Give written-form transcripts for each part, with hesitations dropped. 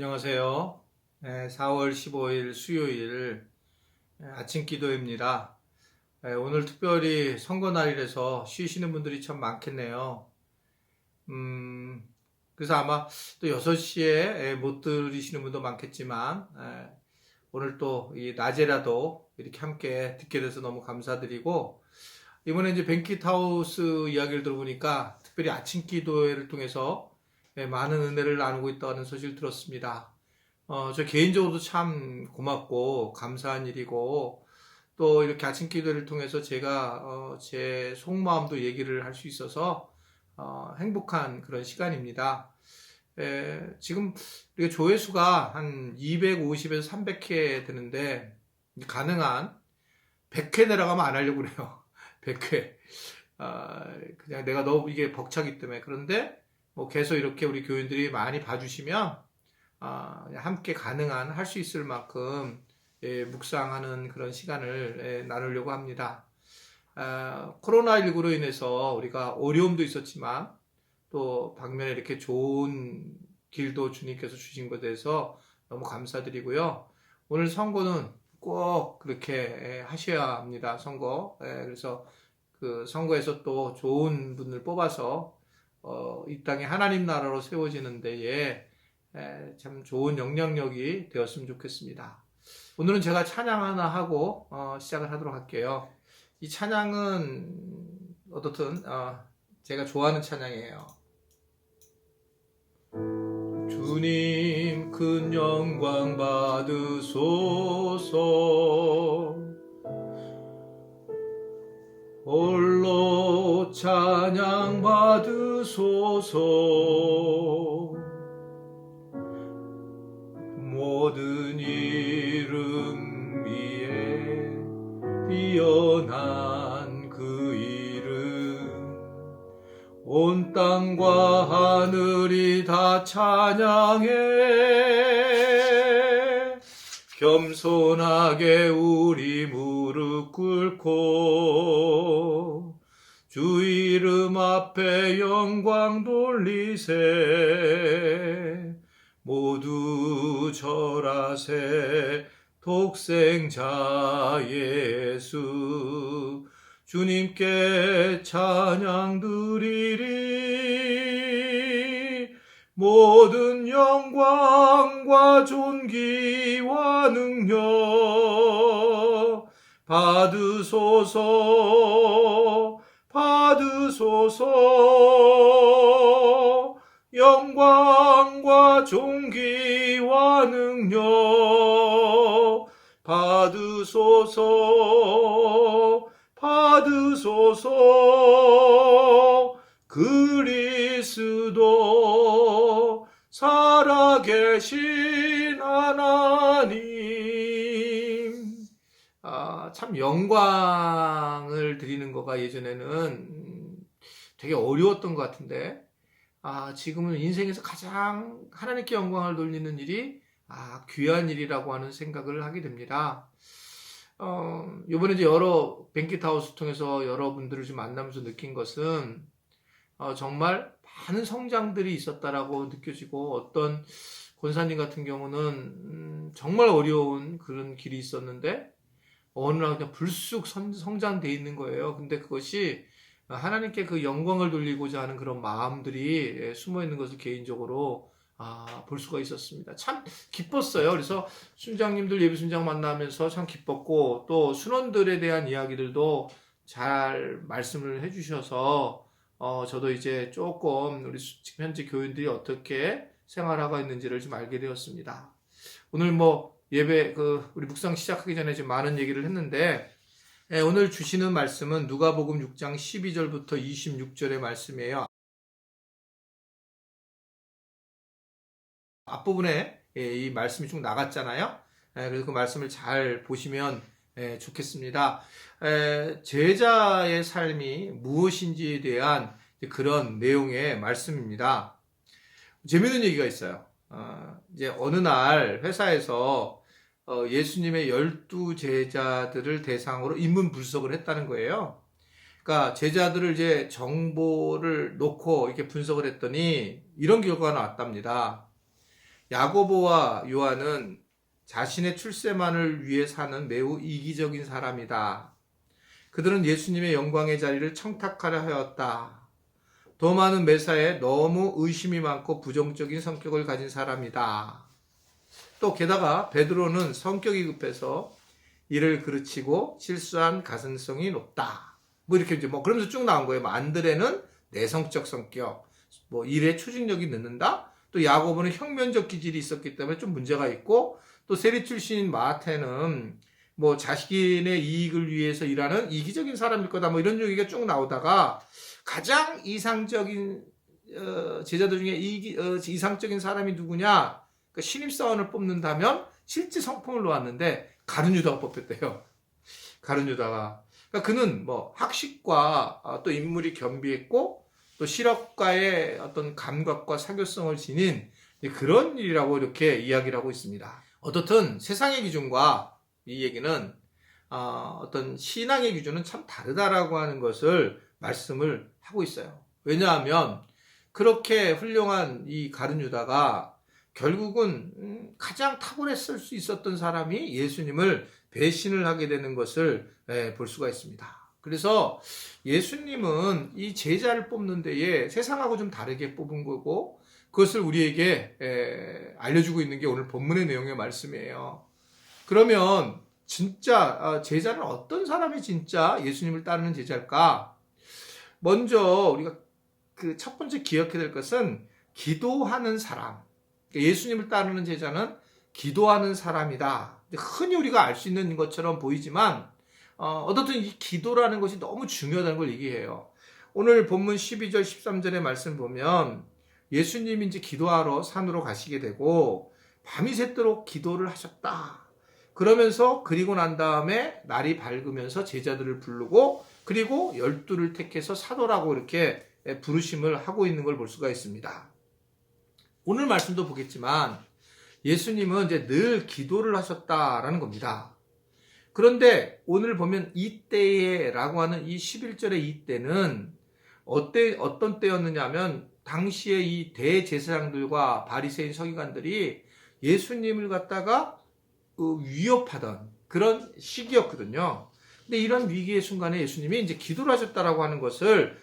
안녕하세요. 4월 15일 수요일 아침 기도입니다. 오늘 특별히 선거 날이라서 쉬시는 분들이 참 많겠네요. 그래서 아마 또 6시에 못 들으시는 분도 많겠지만 오늘 또 이 낮에라도 이렇게 함께 듣게 돼서 너무 감사드리고, 이번에 이제 뱅킷하우스 이야기를 들어보니까 특별히 아침 기도회를 통해서 많은 은혜를 나누고 있다는 소식을 들었습니다. 저 개인적으로도 참 고맙고 감사한 일이고, 또 이렇게 아침 기도를 통해서 제가 제 속마음도 얘기를 할 수 있어서 행복한 그런 시간입니다. 지금 우리가 조회수가 한 250에서 300회 되는데, 가능한 100회 내려가면 안 하려고 그래요. 100회. 그냥 내가 너무 이게 벅차기 때문에. 그런데 뭐 계속 이렇게 우리 교인들이 많이 봐주시면 함께 가능한 할 수 있을 만큼 묵상하는 그런 시간을 나누려고 합니다. 코로나19로 인해서 우리가 어려움도 있었지만 또 방면에 이렇게 좋은 길도 주님께서 주신 것에 대해서 너무 감사드리고요. 오늘 선거는 꼭 그렇게 하셔야 합니다. 선거. 그래서 그 선거에서 또 좋은 분을 뽑아서 이 땅에 하나님 나라로 세워지는 데에 참 좋은 영향력이 되었으면 좋겠습니다. 오늘은 제가 찬양 하나 하고 시작을 하도록 할게요. 이 찬양은 어떻든 제가 좋아하는 찬양이에요. 주님 큰 영광 받으소서, 홀로 찬양 받으소서. 모든 이름 위에 뛰어난 그 이름, 온 땅과 하늘이 다 찬양해. 겸손하게 우리 무릎 꿇고 주 이름 앞에 영광 돌리세. 모두 절하세. 독생자 예수 주님께 찬양 드리리. 모든 영광과 존귀와 능력 받으소서, 받으소서. 영광과 존귀와 능력 받으소서, 받으소서. 그리스도 살아계신 하나님. 참 영광을 드리는 거가 예전에는 되게 어려웠던 것 같은데, 지금은 인생에서 가장 하나님께 영광을 돌리는 일이 귀한 일이라고 하는 생각을 하게 됩니다. 이번에 이제 여러 뱅킷하우스 통해서 여러분들을 좀 만나면서 느낀 것은 정말 많은 성장들이 있었다라고 느껴지고, 어떤 권사님 같은 경우는 정말 어려운 그런 길이 있었는데 어느 날 그냥 불쑥 성장돼 있는 거예요. 근데 그것이 하나님께 그 영광을 돌리고자 하는 그런 마음들이 숨어 있는 것을 개인적으로 볼 수가 있었습니다. 참 기뻤어요. 그래서 순장님들, 예비 순장 만나면서 참 기뻤고, 또 순원들에 대한 이야기들도 잘 말씀을 해주셔서 저도 이제 조금 우리 지금 현재 교인들이 어떻게 생활하고 있는지를 좀 알게 되었습니다. 오늘 뭐 예배 우리 묵상 시작하기 전에 좀 많은 얘기를 했는데, 오늘 주시는 말씀은 누가복음 6장 12절부터 26절의 말씀이에요. 앞부분에 이 말씀이 쭉 나갔잖아요. 그래서 그 말씀을 잘 보시면 좋겠습니다. 제자의 삶이 무엇인지에 대한 그런 내용의 말씀입니다. 재미있는 얘기가 있어요. 이제 어느 날 회사에서 예수님의 12 제자들을 대상으로 인문 분석을 했다는 거예요. 그러니까 제자들을 이제 정보를 놓고 이렇게 분석을 했더니 이런 결과가 나왔답니다. 야고보와 요한은 자신의 출세만을 위해 사는 매우 이기적인 사람이다. 그들은 예수님의 영광의 자리를 청탁하려 하였다. 더 많은 매사에 너무 의심이 많고 부정적인 성격을 가진 사람이다. 또 게다가 베드로는 성격이 급해서 이를 그르치고 실수한 가능성이 높다. 뭐 이렇게 이제 그러면서 쭉 나온 거예요. 안드레는 내성적 성격, 일에 추진력이 늦는다. 또 야고보는 혁명적 기질이 있었기 때문에 좀 문제가 있고, 또 세리 출신인 마태는 자신의 이익을 위해서 일하는 이기적인 사람일 거다. 이런 얘기가 쭉 나오다가 가장 이상적인 제자들 중에 이상적인 사람이 누구냐? 그러니까 신입사원을 뽑는다면 실제 성품을 놓았는데 가룟 유다가 뽑혔대요. 가룟 유다가. 그러니까 그는 학식과 또 인물이 겸비했고 또 실업가의 어떤 감각과 사교성을 지닌 그런 일이라고 이렇게 이야기를 하고 있습니다. 어떻든 세상의 기준과 이 얘기는 어떤 신앙의 기준은 참 다르다라고 하는 것을 말씀을 하고 있어요. 왜냐하면 그렇게 훌륭한 이 가룟 유다가 결국은 가장 탁월했을 수 있었던 사람이 예수님을 배신을 하게 되는 것을 볼 수가 있습니다. 그래서 예수님은 이 제자를 뽑는 데에 세상하고 좀 다르게 뽑은 거고, 그것을 우리에게 알려주고 있는 게 오늘 본문의 내용의 말씀이에요. 그러면 진짜 제자는 어떤 사람이 진짜 예수님을 따르는 제자일까? 먼저 우리가 그 첫 번째 기억해야 될 것은 기도하는 사람. 예수님을 따르는 제자는 기도하는 사람이다. 흔히 우리가 알 수 있는 것처럼 보이지만 어떻든 이 기도라는 것이 너무 중요하다는 걸 얘기해요. 오늘 본문 12절 13절의 말씀 보면 예수님이 이제 기도하러 산으로 가시게 되고 밤이 새도록 기도를 하셨다. 그러면서 그리고 난 다음에 날이 밝으면서 제자들을 부르고 그리고 12를 택해서 사도라고 이렇게 부르심을 하고 있는 걸 볼 수가 있습니다. 오늘 말씀도 보겠지만 예수님은 이제 늘 기도를 하셨다라는 겁니다. 그런데 오늘 보면 이때에라고 하는 이 11절의 이때는 어떤 때였느냐 하면 당시에 이 대제사장들과 바리새인 서기관들이 예수님을 갖다가 위협하던 그런 시기였거든요. 근데 이런 위기의 순간에 예수님이 이제 기도를 하셨다라고 하는 것을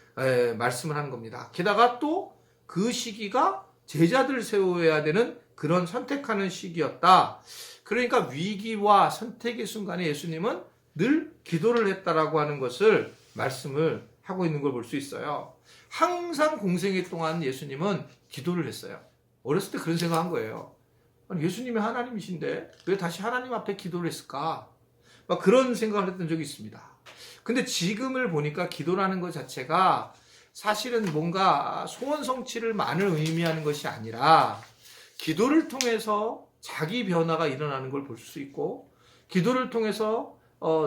말씀을 하는 겁니다. 게다가 또 그 시기가 제자들 세워야 되는 그런 선택하는 시기였다. 그러니까 위기와 선택의 순간에 예수님은 늘 기도를 했다라고 하는 것을 말씀을 하고 있는 걸 볼 수 있어요. 항상 공생애 동안 예수님은 기도를 했어요. 어렸을 때 그런 생각한 거예요. 아니, 예수님이 하나님이신데 왜 다시 하나님 앞에 기도를 했을까? 막 그런 생각을 했던 적이 있습니다. 근데 지금을 보니까 기도라는 것 자체가 사실은 뭔가 소원 성취를만을 의미하는 것이 아니라 기도를 통해서 자기 변화가 일어나는 걸 볼 수 있고 기도를 통해서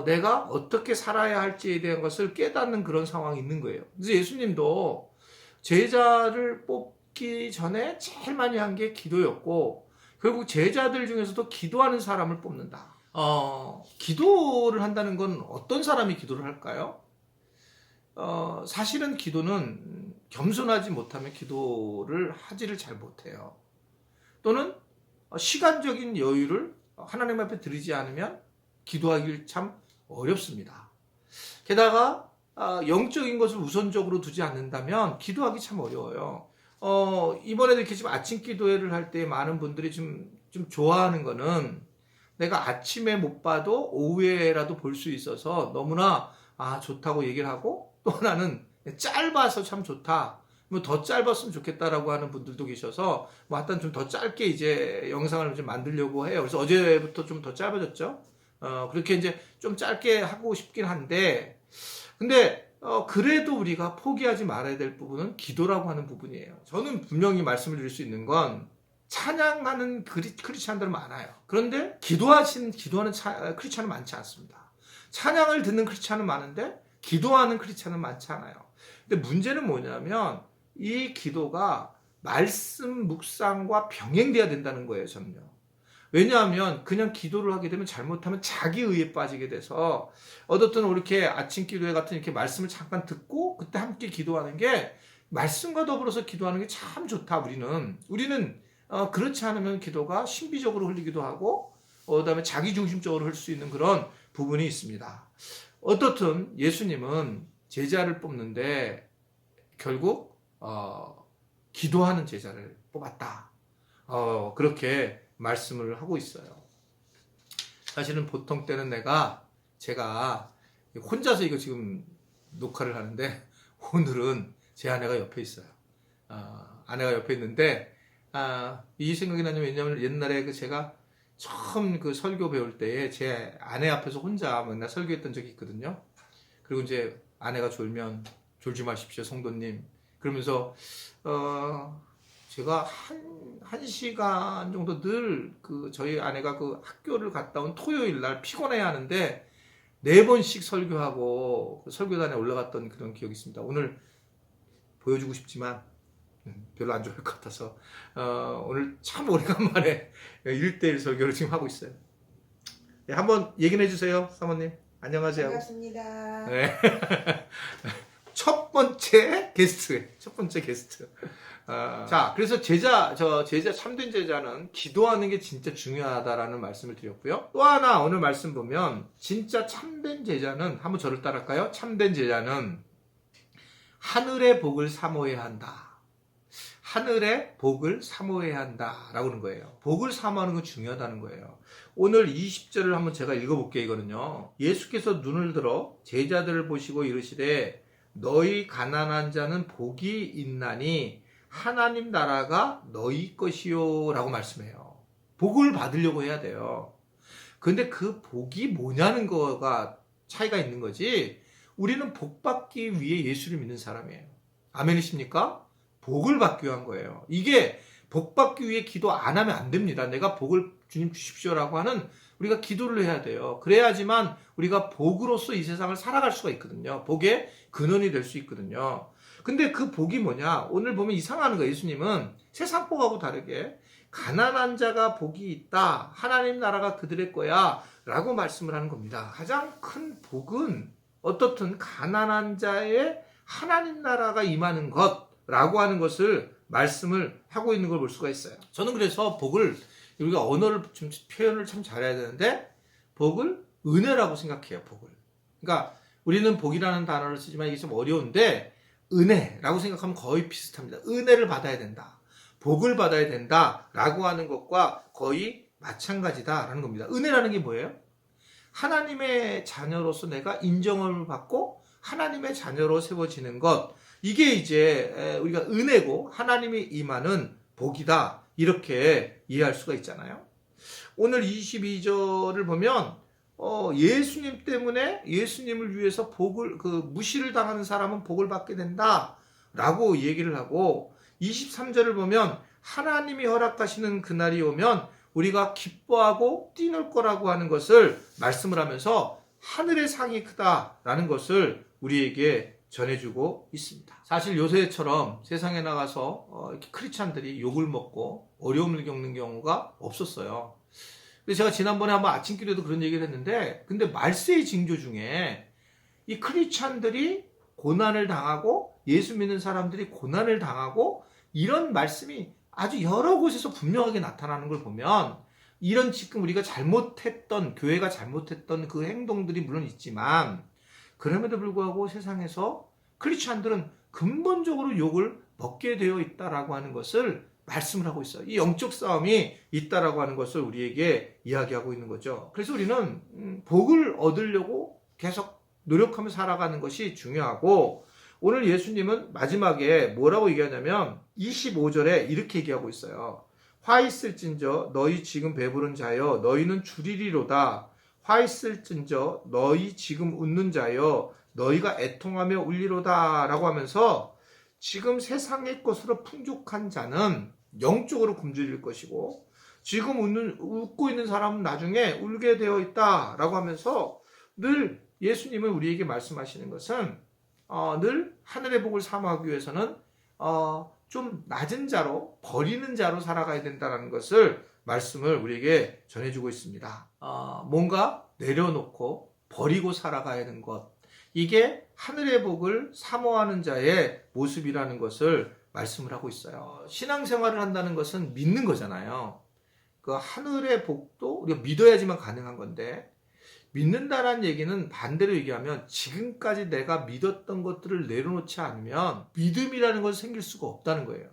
내가 어떻게 살아야 할지에 대한 것을 깨닫는 그런 상황이 있는 거예요. 그래서 예수님도 제자를 뽑기 전에 제일 많이 한 게 기도였고 결국 제자들 중에서도 기도하는 사람을 뽑는다. 기도를 한다는 건 어떤 사람이 기도를 할까요? 사실은 기도는 겸손하지 못하면 기도를 하지를 잘 못해요. 또는 시간적인 여유를 하나님 앞에 드리지 않으면 기도하기를 참 어렵습니다. 게다가 영적인 것을 우선적으로 두지 않는다면 기도하기 참 어려워요. 이번에도 이렇게 지금 아침 기도회를 할 때 많은 분들이 좀 좋아하는 거는 내가 아침에 못 봐도 오후에라도 볼 수 있어서 너무나 좋다고 얘기를 하고 또 하나는 짧아서 참 좋다. 더 짧았으면 좋겠다라고 하는 분들도 계셔서 하여튼 좀 더 짧게 이제 영상을 좀 만들려고 해요. 그래서 어제부터 좀 더 짧아졌죠. 그렇게 이제 좀 짧게 하고 싶긴 한데 근데 그래도 우리가 포기하지 말아야 될 부분은 기도라고 하는 부분이에요. 저는 분명히 말씀을 드릴 수 있는 건 찬양하는 크리스찬들은 많아요. 그런데 기도하는 크리스찬은 많지 않습니다. 찬양을 듣는 크리스찬은 많은데 기도하는 크리스찬은 많지 않아요. 근데 문제는 뭐냐면 이 기도가 말씀 묵상과 병행돼야 된다는 거예요, 저는요. 왜냐하면 그냥 기도를 하게 되면 잘못하면 자기의에 빠지게 돼서 어떻든 이렇게 아침 기도회 같은 이렇게 말씀을 잠깐 듣고 그때 함께 기도하는 게 말씀과 더불어서 기도하는 게 참 좋다. 우리는 그렇지 않으면 기도가 신비적으로 흘리기도 하고 그다음에 자기중심적으로 흘 수 있는 그런 부분이 있습니다. 어떻든 예수님은 제자를 뽑는데 결국 기도하는 제자를 뽑았다. 그렇게 말씀을 하고 있어요. 사실은 보통 때는 제가 혼자서 이거 지금 녹화를 하는데 오늘은 제 아내가 옆에 있어요. 아내가 옆에 있는데 이 생각이 나냐면 왜냐면 옛날에 제가 처음 그 설교 배울 때에 제 아내 앞에서 혼자 맨날 설교했던 적이 있거든요. 그리고 이제 아내가 졸면 졸지 마십시오 성도님 그러면서 제가 한 시간 정도 늘 저희 아내가 그 학교를 갔다 온 토요일 날 피곤해야 하는데 4번씩 설교하고 설교단에 올라갔던 그런 기억이 있습니다. 오늘 보여주고 싶지만 별로 안 좋을 것 같아서 오늘 참 오래간만에 1대1 설교를 지금 하고 있어요. 네, 한번 얘기해 주세요 사모님. 안녕하세요. 반갑습니다. 네. 첫 번째 게스트. 자, 그래서 제자 참된 제자는 기도하는 게 진짜 중요하다라는 말씀을 드렸고요. 또 하나 오늘 말씀 보면 진짜 참된 제자는 한번 저를 따라할까요? 참된 제자는 하늘의 복을 사모해야 한다. 하늘의 복을 사모해야 한다라고 하는 거예요. 복을 사모하는 건 중요하다는 거예요. 오늘 20절을 한번 제가 읽어볼게요. 이거는요. 예수께서 눈을 들어 제자들을 보시고 이르시되 너희 가난한 자는 복이 있나니 하나님 나라가 너희 것이요 라고 말씀해요. 복을 받으려고 해야 돼요. 근데 그 복이 뭐냐는 거가 차이가 있는 거지 우리는 복 받기 위해 예수를 믿는 사람이에요. 아멘이십니까? 복을 받기 위한 거예요. 이게 복 받기 위해 기도 안 하면 안 됩니다. 내가 복을 주님 주십시오라고 하는 우리가 기도를 해야 돼요. 그래야지만 우리가 복으로서 이 세상을 살아갈 수가 있거든요. 복의 근원이 될 수 있거든요. 근데 그 복이 뭐냐? 오늘 보면 이상한 거예요. 예수님은 세상 복하고 다르게 가난한 자가 복이 있다. 하나님 나라가 그들의 거야. 라고 말씀을 하는 겁니다. 가장 큰 복은 어떻든 가난한 자의 하나님 나라가 임하는 것라고 하는 것을 말씀을 하고 있는 걸 볼 수가 있어요. 저는 그래서 복을 우리가 언어를 좀 표현을 참 잘해야 되는데 복을 은혜라고 생각해요. 복을. 그러니까 우리는 복이라는 단어를 쓰지만 이게 좀 어려운데 은혜라고 생각하면 거의 비슷합니다. 은혜를 받아야 된다. 복을 받아야 된다라고 하는 것과 거의 마찬가지다라는 겁니다. 은혜라는 게 뭐예요? 하나님의 자녀로서 내가 인정을 받고 하나님의 자녀로 세워지는 것. 이게 이제 우리가 은혜고 하나님이 임하는 복이다. 이렇게 이해할 수가 있잖아요. 오늘 22절을 보면 예수님 때문에 예수님을 위해서 무시를 당하는 사람은 복을 받게 된다라고 얘기를 하고 23절을 보면 하나님이 허락하시는 그날이 오면 우리가 기뻐하고 뛰놀 거라고 하는 것을 말씀을 하면서 하늘의 상이 크다라는 것을 우리에게 전해주고 있습니다. 사실 요새처럼 세상에 나가서 이렇게 크리스찬들이 욕을 먹고 어려움을 겪는 경우가 없었어요. 근데 제가 지난번에 한번 아침기도에도 그런 얘기를 했는데 근데 말세의 징조 중에 이 크리스찬들이 고난을 당하고 예수 믿는 사람들이 고난을 당하고 이런 말씀이 아주 여러 곳에서 분명하게 나타나는 걸 보면 이런 지금 우리가 교회가 잘못했던 그 행동들이 물론 있지만 그럼에도 불구하고 세상에서 크리스찬들은 근본적으로 욕을 먹게 되어 있다라고 하는 것을 말씀을 하고 있어요. 이 영적 싸움이 있다라고 하는 것을 우리에게 이야기하고 있는 거죠. 그래서 우리는 복을 얻으려고 계속 노력하며 살아가는 것이 중요하고 오늘 예수님은 마지막에 뭐라고 얘기하냐면 25절에 이렇게 얘기하고 있어요. 화 있을진저 너희 지금 배부른 자여 너희는 줄이리로다. 화 있을진저 너희 지금 웃는 자여 너희가 애통하며 울리로다 라고 하면서 지금 세상의 것으로 풍족한 자는 영적으로 굶주릴 것이고 지금 웃고 있는 사람은 나중에 울게 되어 있다라고 하면서 늘 예수님은 우리에게 말씀하시는 것은 늘 하늘의 복을 사모하기 위해서는 좀 낮은 자로 버리는 자로 살아가야 된다는 것을 말씀을 우리에게 전해주고 있습니다. 뭔가 내려놓고 버리고 살아가야 하는 것 이게 하늘의 복을 사모하는 자의 모습이라는 것을 말씀을 하고 있어요. 신앙생활을 한다는 것은 믿는 거잖아요. 그 하늘의 복도 우리가 믿어야지만 가능한 건데, 믿는다는 얘기는 반대로 얘기하면 지금까지 내가 믿었던 것들을 내려놓지 않으면 믿음이라는 건 생길 수가 없다는 거예요.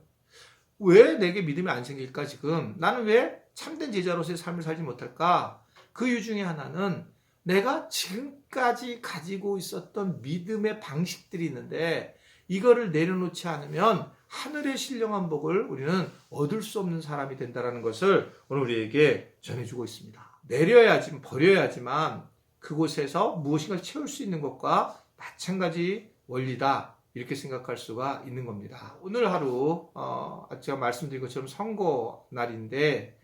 왜 내게 믿음이 안 생길까 지금? 나는 왜 참된 제자로서의 삶을 살지 못할까? 그 이유 중에 하나는 내가 지금까지 가지고 있었던 믿음의 방식들이 있는데 이거를 내려놓지 않으면 하늘의 신령한 복을 우리는 얻을 수 없는 사람이 된다는 것을 오늘 우리에게 전해주고 있습니다. 내려야지, 버려야지만 그곳에서 무엇인가 채울 수 있는 것과 마찬가지 원리다. 이렇게 생각할 수가 있는 겁니다. 오늘 하루 제가 말씀드린 것처럼 선거 날인데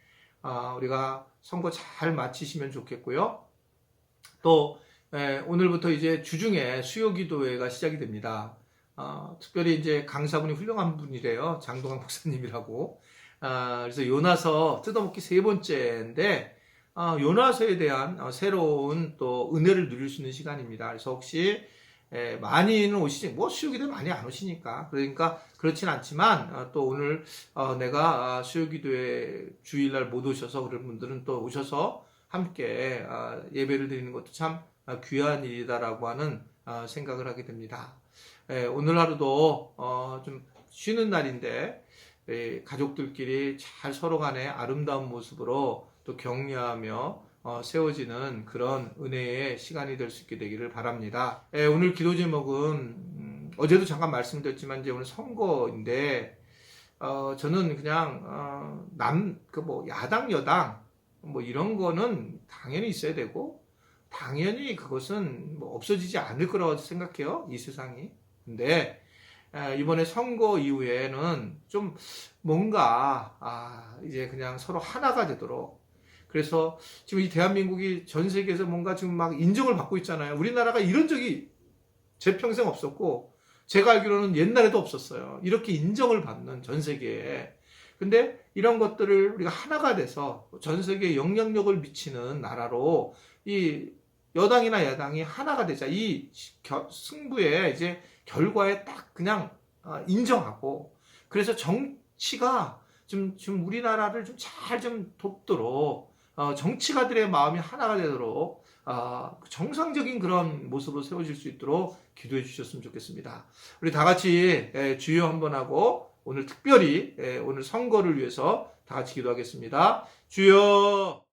우리가 선거 잘 마치시면 좋겠고요. 또 오늘부터 이제 주중에 수요기도회가 시작이 됩니다. 특별히 이제 강사분이 훌륭한 분이래요. 장동환 목사님이라고. 그래서 요나서 뜯어먹기 3번째인데 요나서에 대한 새로운 또 은혜를 누릴 수 있는 시간입니다. 그래서 혹시 많이는 오시지, 뭐 수요기도 많이 안 오시니까. 그러니까 그렇진 않지만 또 오늘 내가 수요기도에 주일날 못 오셔서 그런 분들은 또 오셔서 함께 예배를 드리는 것도 참 귀한 일이다라고 하는 생각을 하게 됩니다. 오늘 하루도 좀 쉬는 날인데 가족들끼리 잘 서로 간에 아름다운 모습으로 또 격려하며 세워지는 그런 은혜의 시간이 될 수 있게 되기를 바랍니다. 오늘 기도 제목은 어제도 잠깐 말씀드렸지만 이제 오늘 선거인데 저는 그냥 야당 여당 뭐 이런 거는 당연히 있어야 되고 당연히 그것은 뭐 없어지지 않을 거라고 생각해요, 이 세상이. 근데 이번에 선거 이후에는 좀 뭔가 이제 그냥 서로 하나가 되도록, 그래서 지금 이 대한민국이 전 세계에서 뭔가 지금 막 인정을 받고 있잖아요. 우리나라가 이런 적이 제 평생 없었고 제가 알기로는 옛날에도 없었어요. 이렇게 인정을 받는 전 세계에. 근데 이런 것들을 우리가 하나가 돼서 전 세계에 영향력을 미치는 나라로 이 여당이나 야당이 하나가 되자 이 승부의 이제 결과에 딱 그냥 인정하고, 그래서 정치가 좀 우리나라를 좀 잘 좀 돕도록 정치가들의 마음이 하나가 되도록 정상적인 그런 모습으로 세워질 수 있도록 기도해 주셨으면 좋겠습니다. 우리 다 같이 주여 한번 하고 오늘 특별히 오늘 선거를 위해서 다 같이 기도하겠습니다. 주여.